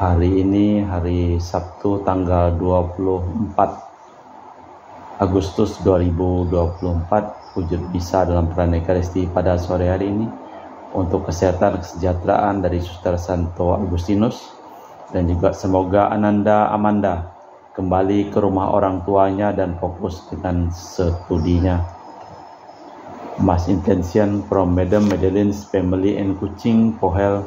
Hari ini hari Sabtu tanggal 24 Agustus 2024, wujud bisa dalam peran Ekaristi pada sore hari ini untuk kesehatan kesejahteraan dari Suster Santo Agustinus, dan juga semoga Ananda Amanda kembali ke rumah orang tuanya dan fokus dengan studinya. Mass intention from Madam Madeline's family and Kuching for health,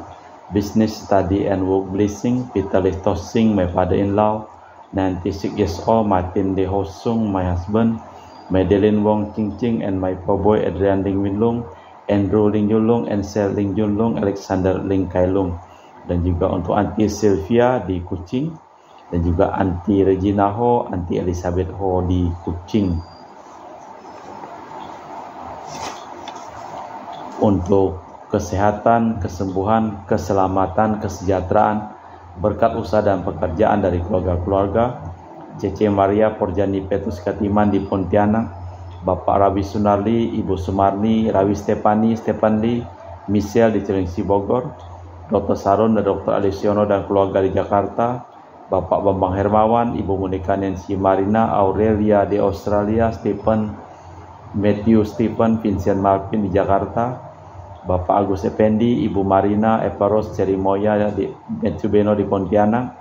business, study and work blessing. Peter Listosing, my father-in-law, 96 years old. Martin De Hosung, my husband. Madeline Wong Ching Ching and my poor boy Adrian Ling Winlung, Andrew Ling Yulung, and Sel Ling Junlung, Alexander Ling Kailung. Dan juga untuk Auntie Sylvia di Kuching, dan juga Auntie Regina Ho, Auntie Elizabeth Ho di Kuching. Untuk kesehatan, kesembuhan, keselamatan, kesejahteraan, berkat usaha dan pekerjaan dari keluarga-keluarga Cece Maria Porjani Petrus Katiman di Pontianak, Bapak Rabi Sunarli, Ibu Sumarni, Rawi Stepani, Stepanli, Michelle di Cilengsi Bogor, Dr. Sarun dan Dr. Alisiono dan keluarga di Jakarta, Bapak Bambang Hermawan, Ibu Monika Nancy Marina, Aurelia di Australia, Stephen, Matthew Stephen, Vincent Marvin di Jakarta, Bapak Agus Effendi, Ibu Marina, Eva Rose Cerimoya di Matthew Beno di Pontianak.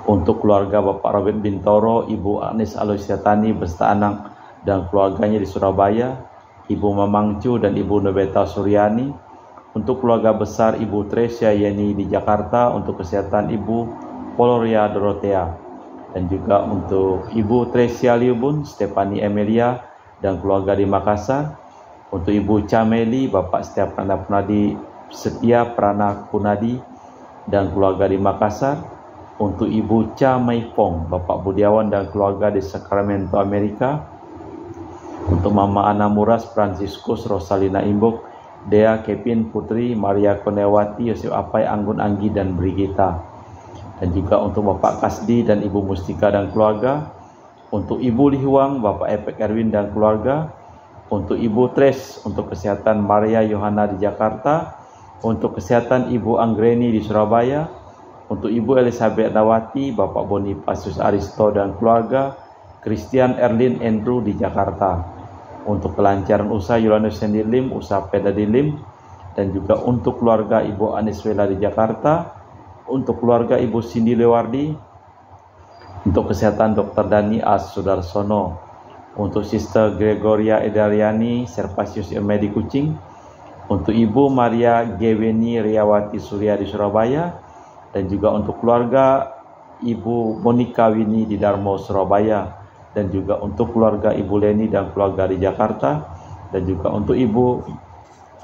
Untuk keluarga Bapak Robert Bintoro, Ibu Agnes Aloysiatani beserta anak dan keluarganya di Surabaya, Ibu Mamangcu dan Ibu Nobeta Suryani. Untuk keluarga besar Ibu Tresia Yeni di Jakarta, untuk kesehatan Ibu Poloria Dorothea, dan juga untuk Ibu Tresia Liubun, Stefani Emilia dan keluarga di Makassar. Untuk Ibu Cameli, Bapak Setia Prana Kunadi, Setia Prana Kunadi dan keluarga di Makassar. Untuk Ibu Cha Maipong, Bapak Budiawan dan keluarga di Sacramento, Amerika. Untuk Mama Ana Muras, Franciscus, Rosalina Imbuk, Dea Kevin Putri, Maria Konewati, Yosef Apai, Anggun Anggi dan Brigita. Dan juga untuk Bapak Kasdi dan Ibu Mustika dan keluarga. Untuk Ibu Lihuang, Bapak Epek Erwin dan keluarga. Untuk Ibu Tres, untuk kesehatan Maria Yohana di Jakarta. Untuk kesehatan Ibu Anggreni di Surabaya. Untuk Ibu Elizabeth Dawati, Bapak Bonifacius Aristo dan keluarga. Christian Erlin Andrew di Jakarta. Untuk kelancaran usaha Yolanus Sendilim, usaha Peda di Lim. Dan juga untuk keluarga Ibu Aniswela di Jakarta. Untuk keluarga Ibu Cindy Lewardi. Untuk kesehatan Dr. Dani As Sudarsono. Untuk Sister Gregoria Edariani, Servasius Ilme di Kuching. Untuk Ibu Maria Geweni Riawati Surya di Surabaya. Dan juga untuk keluarga Ibu Monika Wini di Darmo, Surabaya. Dan juga untuk keluarga Ibu Leni dan keluarga di Jakarta. Dan juga untuk Ibu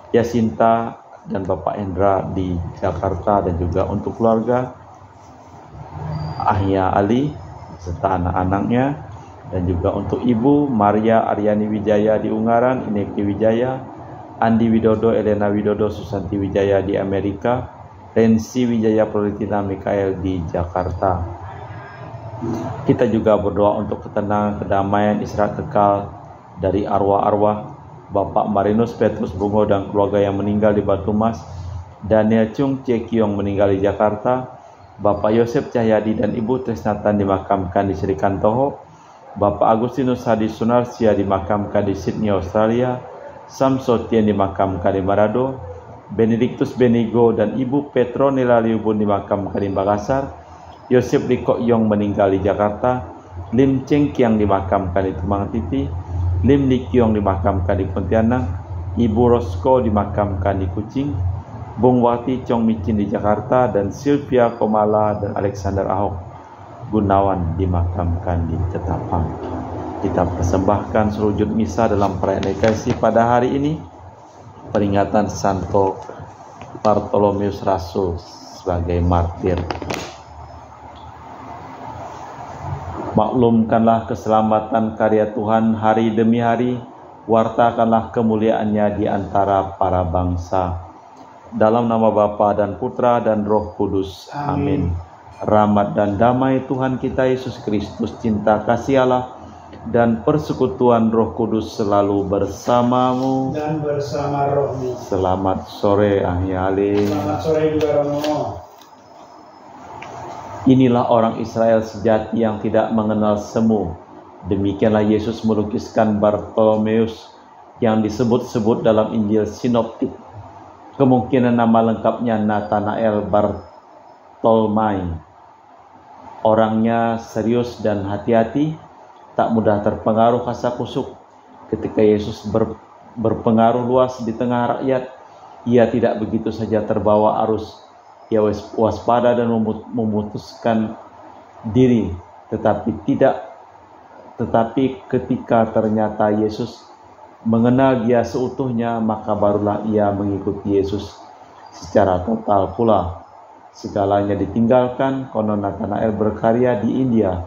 Yasinta dan Bapak Hendra di Jakarta. Dan juga untuk keluarga Ahya Ali serta anak-anaknya. Dan juga untuk Ibu Maria Aryani Wijaya di Ungaran, Ineki Wijaya, Andi Widodo, Elena Widodo, Susanti Wijaya di Amerika, Rensi Wijaya Prolitina Mikael di Jakarta. Kita juga berdoa untuk ketenangan, kedamaian, istirahat kekal dari arwah-arwah Bapak Marinus Petrus Bungo dan keluarga yang meninggal di Batu Mas, Daniel Chung Cekiong meninggal di Jakarta, Bapak Yosef Cahyadi dan Ibu Tresnatan dimakamkan di Srikantoho, Bapak Agustinus Hadi Sunarsia dimakamkan di Sydney, Australia, Sam Sotien dimakamkan di Manado, Benedictus Benigo dan Ibu Petronila Liubun dimakamkan di Makassar, Yosef Liko Yong meninggal di Jakarta, Lim Cheng Kiang dimakamkan di Tumang Titi, Lim Li Kiong dimakamkan di Pontianak, Ibu Rosko dimakamkan di Kuching, Bung Wati Chong Micin di Jakarta, dan Sylvia Komala dan Alexander Ahok Gunawan dimakamkan di Ketapang. Kita persembahkan serujud misa dalam perayaan Ekaristi pada hari ini, peringatan Santo Bartolomeus Rasul sebagai martir. Maklumkanlah keselamatan karya Tuhan hari demi hari, wartakanlah kemuliaannya di antara para bangsa. Dalam nama Bapa dan Putra dan Roh Kudus. Amin. Rahmat dan damai Tuhan kita Yesus Kristus, cinta kasih Allah, dan persekutuan Roh Kudus selalu bersamamu dan bersama rohmu. Selamat sore Ahya Ali. Selamat sore juga Romo. Inilah orang Israel sejati yang tidak mengenal semu. Demikianlah Yesus melukiskan Bartolomeus yang disebut-sebut dalam Injil Sinoptik. Kemungkinan nama lengkapnya Nathanael Bartolomai. Orangnya serius dan hati-hati, tak mudah terpengaruh kasakusuk. Ketika Yesus berpengaruh luas di tengah rakyat, ia tidak begitu saja terbawa arus. Ia waspada dan memutuskan diri, tetapi ketika ternyata Yesus mengenal dia seutuhnya, maka barulah ia mengikuti Yesus secara total pula. Segalanya ditinggalkan. Konon Nathanael berkarya di India,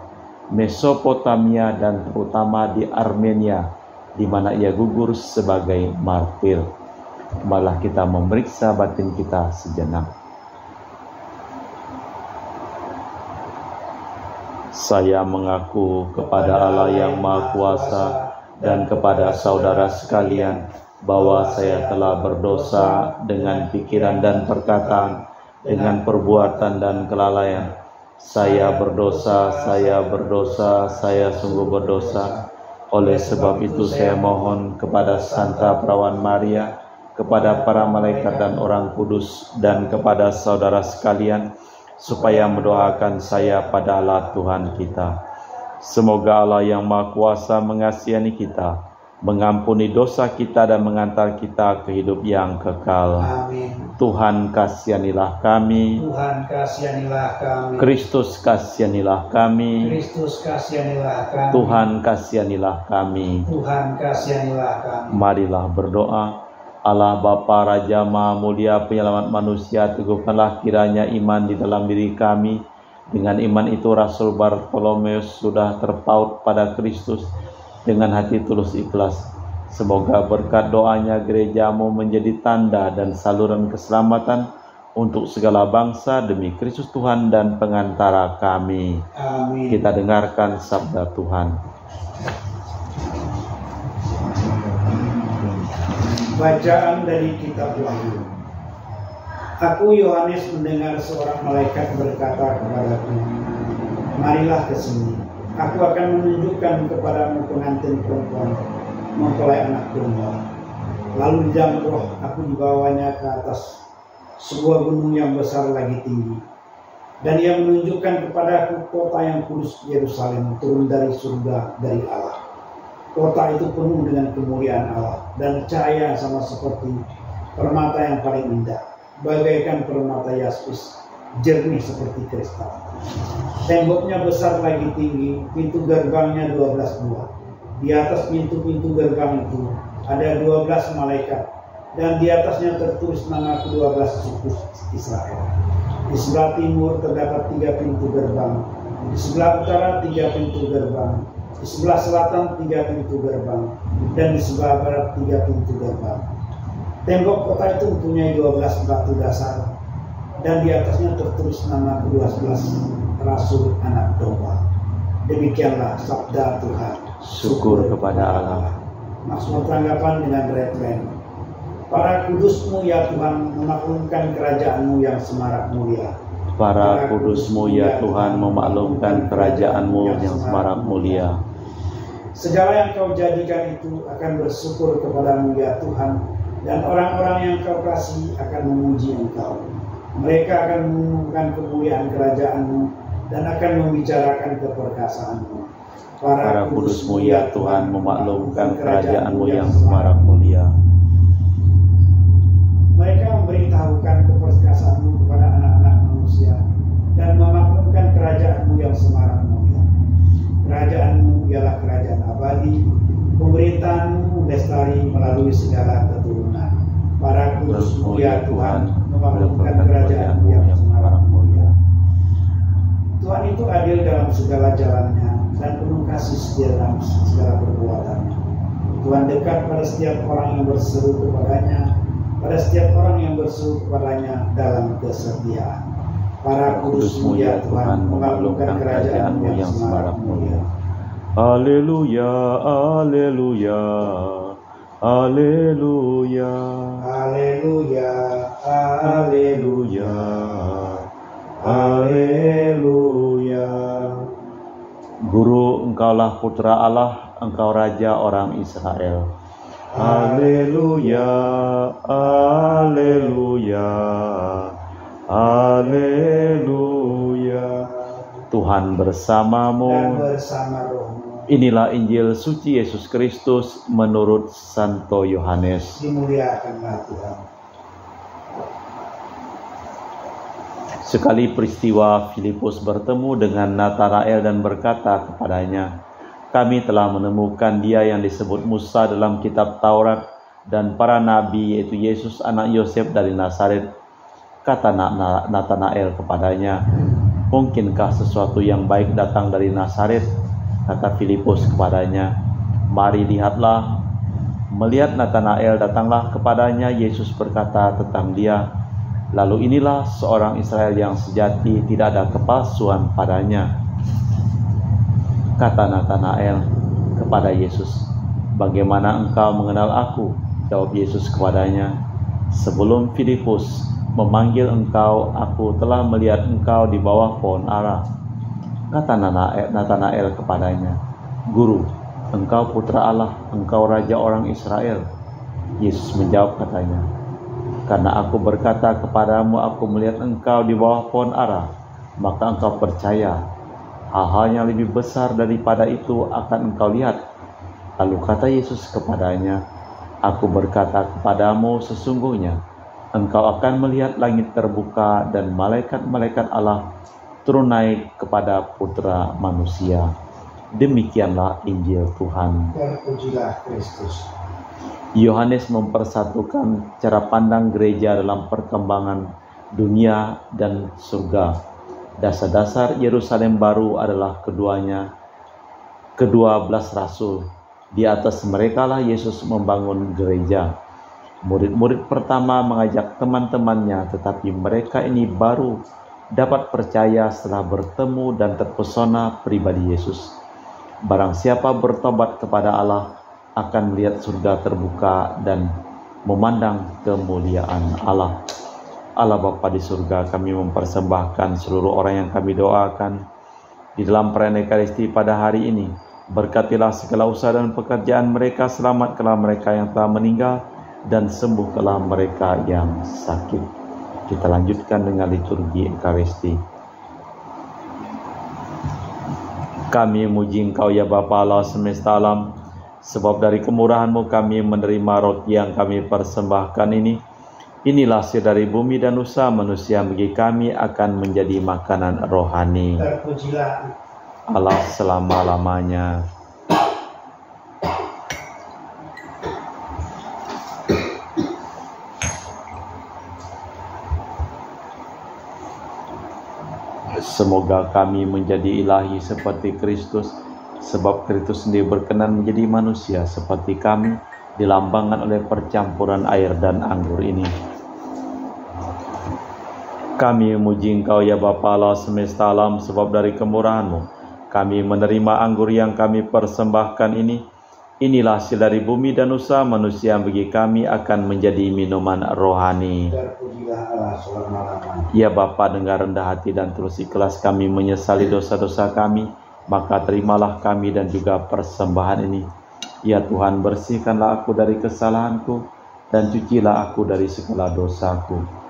Mesopotamia, dan terutama di Armenia, di mana ia gugur sebagai martir. Malah kita memeriksa batin kita sejenak. Saya mengaku kepada Allah yang Maha Kuasa dan kepada saudara sekalian bahwa saya telah berdosa dengan pikiran dan perkataan, dengan perbuatan dan kelalaian. Saya berdosa, saya sungguh berdosa. Oleh sebab itu saya mohon kepada Santa Perawan Maria, kepada para malaikat dan orang kudus, dan kepada saudara sekalian, supaya mendoakan saya pada Allah Tuhan kita. Semoga Allah yang Maha Kuasa mengasihi kita, mengampuni dosa kita, dan mengantar kita ke hidup yang kekal. Amin. Tuhan kasihanilah kami. Tuhan kasihanilah kami. Kristus kasihanilah kami. Kristus kasihanilah kami. Tuhan kasihanilah kami. Tuhan kasihanilah kami. Marilah berdoa. Allah Bapa Raja Maha Mulia, penyelamat manusia, teguhkanlah kiranya iman di dalam diri kami. Dengan iman itu Rasul Bartolomeus sudah terpaut pada Kristus dengan hati tulus ikhlas. Semoga berkat doanya gerejamu menjadi tanda dan saluran keselamatan untuk segala bangsa demi Kristus Tuhan dan pengantara kami. Amin. Kita dengarkan sabda Tuhan. Bacaan dari kitab Wahyu. Aku Yohanes mendengar seorang malaikat berkata kepadaku, marilah ke sini. Aku akan menunjukkan kepadamu pengantin perempuan mempelai anak domba. Lalu di dalam roh aku dibawanya ke atas sebuah gunung yang besar lagi tinggi. Dan ia menunjukkan kepadaku kota yang kudus Yerusalem turun dari surga dari Allah. Kota itu penuh dengan kemuliaan Allah dan cahaya sama seperti permata yang paling indah, bagaikan permata yaspis, jernih seperti kristal. Temboknya besar lagi tinggi, pintu gerbangnya 12 buah. Di atas pintu-pintu gerbang itu ada 12 malaikat, dan di atasnya tertulis nama ke-12 suku Israel. Di sebelah timur terdapat 3 pintu gerbang, di sebelah utara 3 pintu gerbang, di sebelah selatan 3 pintu gerbang, dan di sebelah barat 3 pintu gerbang. Tembok kota itu mempunyai 12 batu dasar, dan di atasnya tertulis nama ke-12 Rasul Anak Domba. Demikianlah sabda Tuhan. Syukur kepada Allah. Mazmur tanggapan dengan refren. Para kudus-Mu ya Tuhan memaklumkan kerajaan-Mu yang semarak mulia. Para kudus-Mu ya Tuhan memaklumkan kerajaan-Mu yang semarak mulia. Segala yang Kau jadikan itu akan bersyukur kepadamu ya Tuhan, dan orang-orang yang Kau kasih akan memuji Engkau. Mereka akan mengumumkan kemuliaan kerajaan-Mu dan akan membicarakan keperkasaanmu. Para kudus-Mu ya Tuhan memaklumkan kerajaan-Mu yang semarak mulia. Mereka memberitahukan keperkasaanmu kepada anak-anak manusia dan memaklumkan kerajaan-Mu yang semarak mulia. Kerajaan-Mu ialah kerajaan abadi, pemerintahan-Mu lestari melalui segala keturunan. Para kudus-Mu ya Tuhan memaklumkan kerajaan-Mu yang semarak mulia. Tuhan itu adil dalam segala jalannya dan penuh kasih setia dalam segala perbuatannya. Tuhan dekat pada setiap orang yang berseru kepadanya, pada setiap orang yang berseru kepadanya dalam kesetiaan. Para kudus-Mu ya Tuhan memaklumkan kerajaan-Mu yang semarak mulia. Haleluya, haleluya, haleluya, Haleluya, haleluya, haleluya. Engkaulah Putra Allah, Engkau Raja orang Israel. Haleluya, haleluya, haleluya. Tuhan bersamamu Dan bersama rohmu. Inilah Injil suci Yesus Kristus menurut Santo Yohanes. Dimuliakanlah Tuhan. Sekali peristiwa Filipus bertemu dengan Natanael dan berkata kepadanya, "Kami telah menemukan dia yang disebut Musa dalam kitab Taurat dan para nabi, yaitu Yesus anak Yosef dari Nazaret." Kata Natanael kepadanya, "Mungkinkah sesuatu yang baik datang dari Nazaret?" Kata Filipus kepadanya, "Mari lihatlah." Melihat Natanael, datanglah kepadanya. Yesus berkata tentang dia, "Lalu inilah seorang Israel yang sejati, tidak ada kepalsuan padanya." Kata Natanael kepada Yesus, "Bagaimana engkau mengenal aku?" Jawab Yesus kepadanya, "Sebelum Filipus memanggil engkau, aku telah melihat engkau di bawah pohon ara." Kata Natanael kepadanya, "Guru, engkau Putra Allah, engkau Raja orang Israel." Yesus menjawab katanya, "Karena aku berkata kepadamu, aku melihat engkau di bawah pohon ara, maka engkau percaya. Hal-hal yang lebih besar daripada itu akan engkau lihat." Lalu kata Yesus kepadanya, "Aku berkata kepadamu, sesungguhnya engkau akan melihat langit terbuka dan malaikat-malaikat Allah turun naik kepada Putra Manusia." Demikianlah Injil Tuhan. Terpujilah Kristus. Yohanes mempersatukan cara pandang gereja dalam perkembangan dunia dan surga. Dasar-dasar Yerusalem baru adalah kedua belas rasul. Di atas mereka lah Yesus membangun gereja. Murid-murid pertama mengajak teman-temannya, tetapi mereka ini baru dapat percaya setelah bertemu dan terpesona pribadi Yesus. Barang siapa bertobat kepada Allah akan melihat surga terbuka dan memandang kemuliaan Allah. Allah Bapa di surga, kami mempersembahkan seluruh orang yang kami doakan di dalam perayaan Ekaristi pada hari ini. Berkatilah segala usaha dan pekerjaan mereka, selamatkanlah mereka yang telah meninggal, dan sembuhkanlah mereka yang sakit. Kita lanjutkan dengan liturgi Ekaristi. Kami muji Engkau ya Bapa Allah semesta alam, sebab dari kemurahan-Mu kami menerima roti yang kami persembahkan ini. Inilah hasil dari bumi dan usaha manusia, bagi kami akan menjadi makanan rohani. Terpujilah Allah selama-lamanya. Semoga kami menjadi ilahi seperti Kristus, sebab Kristus sendiri berkenan menjadi manusia seperti kami, dilambangkan oleh percampuran air dan anggur ini. Kami memuji Engkau ya Bapa Allah semesta alam, sebab dari kemurahan-Mu kami menerima anggur yang kami persembahkan ini. Inilah hasil dari bumi dan usaha manusia, bagi kami akan menjadi minuman rohani. Terpujilah Allah selama-lamanya. Ya Bapa, dengan rendah hati dan tulus ikhlas kami menyesali dosa-dosa kami, maka terimalah kami dan juga persembahan ini. Ya Tuhan, bersihkanlah aku dari kesalahanku dan cucilah aku dari segala dosaku.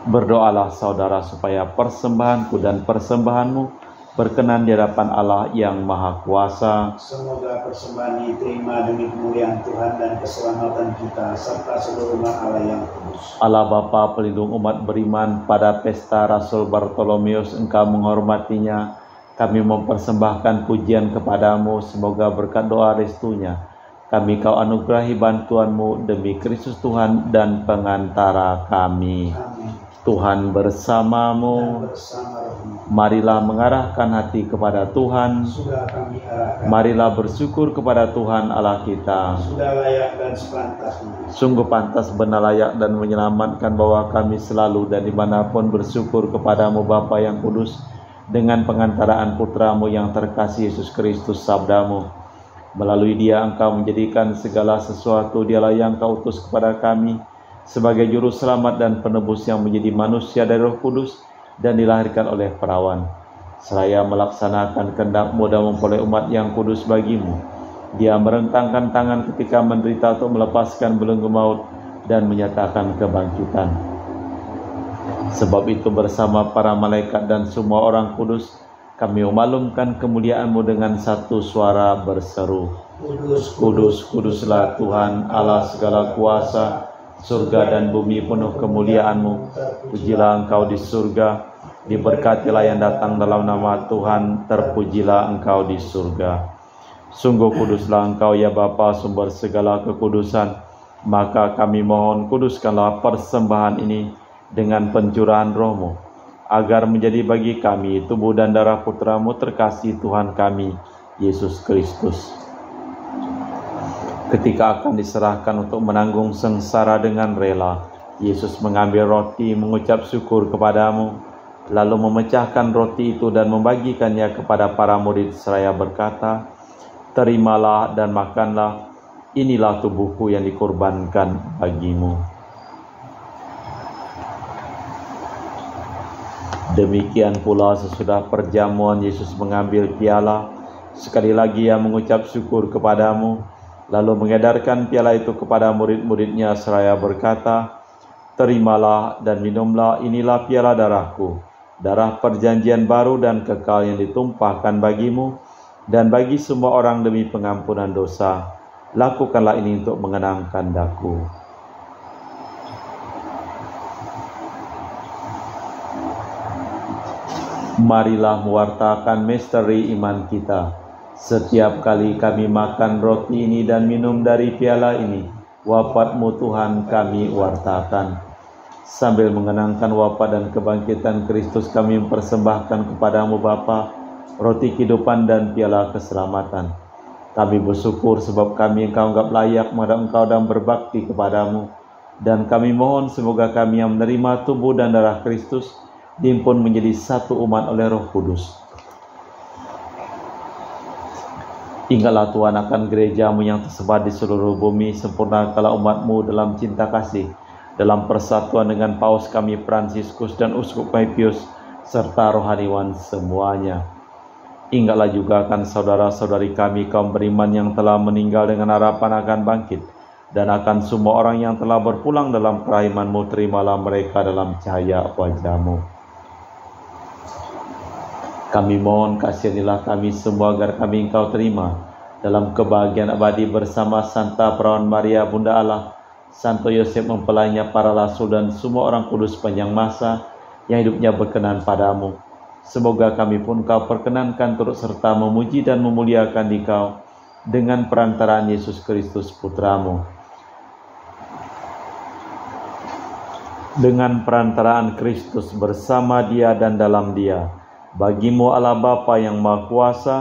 Berdoalah saudara supaya persembahanku dan persembahanmu berkenan di hadapan Allah yang Maha Kuasa. Semoga persembahan ini diterima demi kemuliaan Tuhan dan keselamatan kita, serta seluruh umat Allah yang kudus. Allah Bapa pelindung umat beriman, pada pesta Rasul Bartolomeus Engkau menghormatinya. Kami mempersembahkan pujian kepadamu, semoga berkat doa restunya kami Kau anugerahi bantuanmu demi Kristus Tuhan dan pengantara kami. Amin. Tuhan bersamamu. Dan bersama rohmu. Marilah mengarahkan hati kepada Tuhan. Sudah kami arahkan. Marilah bersyukur kepada Tuhan Allah kita. Sudah layak dan sepantasnya. Sungguh pantas, benar, layak dan menyelamatkan bahwa kami selalu dan dimanapun bersyukur kepadamu Bapa yang kudus, dengan pengantaraan Putramu yang terkasih Yesus Kristus, sabdamu. Melalui Dia Engkau menjadikan segala sesuatu. Dialah yang Kau utus kepada kami sebagai juru selamat dan penebus yang menjadi manusia dari Roh Kudus dan dilahirkan oleh perawan. seraya melaksanakan kehendak-Mu dan memperoleh umat yang kudus bagi-Mu. Dia merentangkan tangan ketika menderita untuk melepaskan belenggu maut dan menyatakan kebangkitan. Sebab itu bersama para malaikat dan semua orang kudus, kami memaklumkan kemuliaan-Mu dengan satu suara berseru, Kudus, kudus, kuduslah Tuhan Allah segala kuasa, surga dan bumi penuh kemuliaan-Mu. Pujilah Engkau di surga, diberkatilah yang datang dalam nama Tuhan, terpujilah Engkau di surga. Sungguh kuduslah Engkau ya Bapa, sumber segala kekudusan. Maka kami mohon, kuduskanlah persembahan ini dengan pencurahan Roh-Mu, agar menjadi bagi kami tubuh dan darah Putra-Mu terkasih Tuhan kami, Yesus Kristus. Ketika akan diserahkan untuk menanggung sengsara dengan rela, Yesus mengambil roti, mengucap syukur kepadamu, lalu memecahkan roti itu dan membagikannya kepada para murid seraya berkata, "Terimalah dan makanlah, inilah tubuhku yang dikorbankan bagimu." Demikian pula sesudah perjamuan Yesus mengambil piala, sekali lagi Ia mengucap syukur kepadamu, lalu mengedarkan piala itu kepada murid-murid-Nya seraya berkata, "Terimalah dan minumlah, inilah piala darahku, darah perjanjian baru dan kekal yang ditumpahkan bagimu dan bagi semua orang demi pengampunan dosa. Lakukanlah ini untuk mengenangkan Daku." Marilah mewartakan misteri iman kita. Setiap kali kami makan roti ini dan minum dari piala ini, wafat-Mu Tuhan kami wartakan. Sambil mengenangkan wafat dan kebangkitan Kristus, kami mempersembahkan kepadamu Bapa, roti kehidupan dan piala keselamatan. Kami bersyukur sebab kami Engkau anggap layak menghadap Engkau dan berbakti kepadamu. Dan kami mohon semoga kami yang menerima tubuh dan darah Kristus dihimpun menjadi satu umat oleh Roh Kudus. Ingatlah Tuhan akan gereja-Mu yang tersebar di seluruh bumi, sempurnakanlah umat-Mu dalam cinta kasih, dalam persatuan dengan Paus kami Fransiskus dan Uskup kami Pius, serta rohaniwan semuanya. Ingatlah juga akan saudara-saudari kami kaum beriman yang telah meninggal dengan harapan akan bangkit, dan akan semua orang yang telah berpulang dalam kerahiman-Mu, terimalah mereka dalam cahaya wajah-Mu. Kami mohon kasihanilah kami semua agar kami Engkau terima dalam kebahagiaan abadi bersama Santa Perawan Maria Bunda Allah, Santo Yosef mempelainya, para rasul dan semua orang kudus sepanjang masa yang hidupnya berkenan padamu. Semoga kami pun Kau perkenankan turut serta memuji dan memuliakan Dikau dengan perantaraan Yesus Kristus Putra-Mu. Dengan perantaraan Kristus, bersama Dia dan dalam Dia, bagi-Mu Allah Bapa yang Maha Kuasa,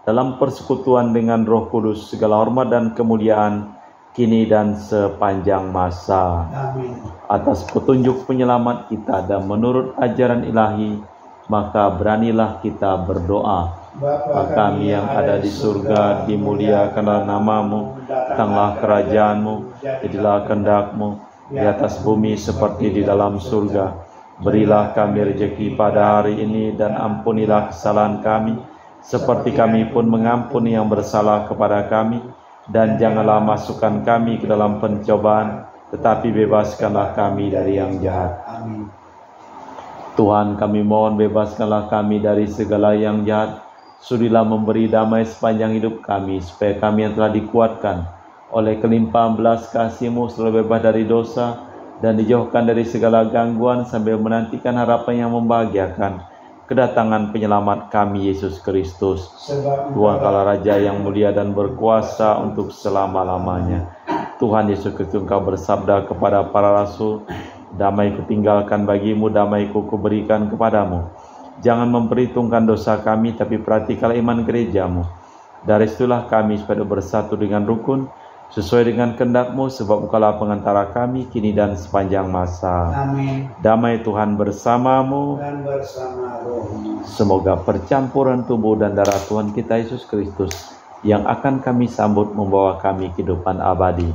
dalam persekutuan dengan Roh Kudus, segala hormat dan kemuliaan kini dan sepanjang masa. Amin. Atas petunjuk penyelamat kita dan menurut ajaran ilahi, maka beranilah kita berdoa. Bapa kami yang ada di surga, dimuliakanlah nama-Mu, datanglah kerajaan-Mu, jadilah kehendak-Mu di atas bumi seperti di dalam surga. Berilah kami rezeki pada hari ini dan ampunilah kesalahan kami, seperti kami pun mengampuni yang bersalah kepada kami. Dan janganlah masukkan kami ke dalam pencobaan, tetapi bebaskanlah kami dari yang jahat. Amin. Tuhan, kami mohon bebaskanlah kami dari segala yang jahat. Sudilah memberi damai sepanjang hidup kami, supaya kami yang telah dikuatkan oleh kelimpahan belas kasih-Mu selalu bebas dari dosa dan dijauhkan dari segala gangguan, sambil menantikan harapan yang membahagiakan, kedatangan penyelamat kami Yesus Kristus. Tuhan Allah Raja yang mulia dan berkuasa untuk selama-lamanya. Tuhan Yesus Kristus, Engkau bersabda kepada para rasul, "Damai kutinggalkan bagimu, damai kuberikan kepadamu. Jangan memperhitungkan dosa kami, tapi perhatikanlah iman gereja-Mu. Dari situlah kami supaya bersatu dengan rukun, sesuai dengan kehendak-Mu, sebab Engkaulah pengantara kami kini dan sepanjang masa." Amin. Damai Tuhan bersamamu Dan bersama roh-Mu. Semoga percampuran tubuh dan darah Tuhan kita Yesus Kristus yang akan kami sambut membawa kami kehidupan abadi.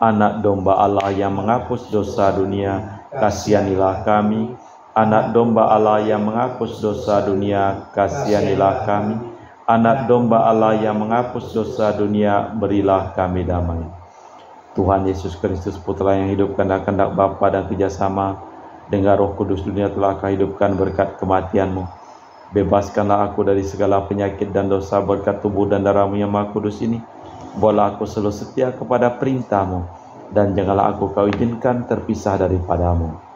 Anak domba Allah yang menghapus dosa dunia, kasihanilah kami. Anak domba Allah yang menghapus dosa dunia, kasihanilah kami. Anak domba Allah yang menghapus dosa dunia, berilah kami damai. Tuhan Yesus Kristus, Putra yang hidup karena kehendak Bapa dan kerjasama dengan Roh Kudus, dunia telah Kau hidupkan berkat kematian-Mu. Bebaskanlah aku dari segala penyakit dan dosa berkat tubuh dan darah-Mu yang Maha Kudus ini. Buatlah aku selalu setia kepada perintah-Mu, dan janganlah aku Kau izinkan terpisah daripada-Mu.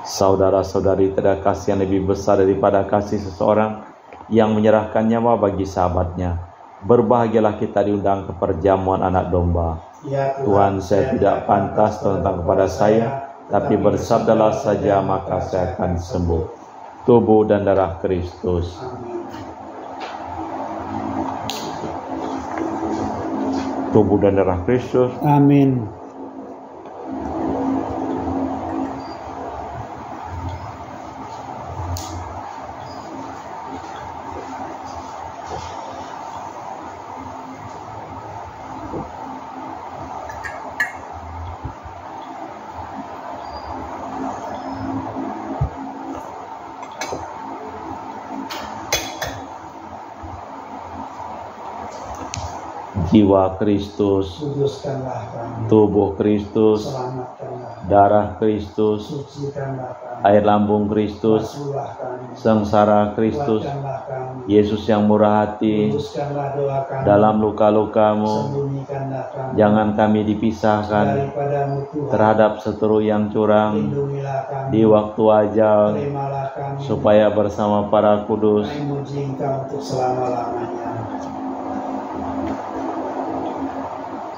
Saudara-saudari, tidak ada kasih yang lebih besar daripada kasih seseorang yang menyerahkan nyawa bagi sahabatnya. Berbahagialah kita diundang ke perjamuan anak domba. Ya Tuhan, saya tidak pantas tentang kepada saya, tapi bersabdalah saja maka saya akan sembuh. Tubuh dan darah Kristus. Tubuh dan darah Kristus. Amin. Jiwa Kristus, Kuduskanlah kami. tubuh Kristus, Selamatkanlah. darah Kristus, Sucikanlah kami. air lambung Kristus, Basuhlah kami. sengsara Kristus, Kuatkanlah kami. Yesus yang murah hati, Luruskanlah doa kami. dalam luka-lukamu, Sembunyikanlah kami. jangan kami dipisahkan Daripadamu Tuhan. terhadap seteru yang curang Lindungilah kami. di waktu ajal, Terimalah kami. supaya bersama para kudus Kami memuji Engkau untuk selama-lamanya.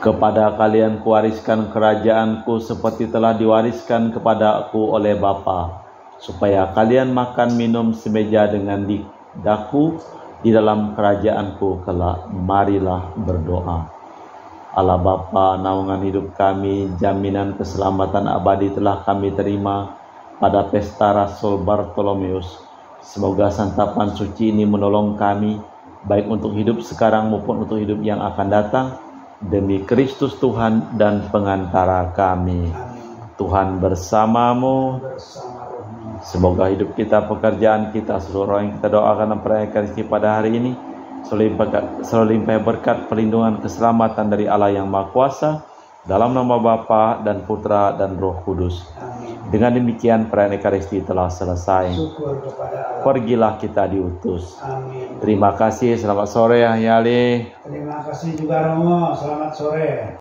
kepada kalian kuwariskan kerajaanku seperti telah diwariskan kepadaku oleh Bapa, supaya kalian makan minum semeja dengan daku di dalam kerajaanku kelak. Marilah berdoa. Allah Bapa, naungan hidup kami, jaminan keselamatan abadi telah kami terima pada pesta Rasul Bartolomeus. Semoga santapan suci ini menolong kami, baik untuk hidup sekarang maupun untuk hidup yang akan datang, demi Kristus Tuhan dan pengantara kami. Amin. Tuhan bersamamu. Bersama rohmu. Semoga hidup kita, pekerjaan kita, seluruh yang kita doakan dan perayaan rezeki pada hari ini selalu limpah berkat, perlindungan, keselamatan dari Allah yang Maha Kuasa, dalam nama Bapa dan Putra dan Roh Kudus. Amin. Dengan demikian perayaan Ekaristi telah selesai. Syukur kepada Allah. Pergilah kita diutus. Amin. Terima kasih. Selamat sore, Yali. Terima kasih juga Romo. Selamat sore.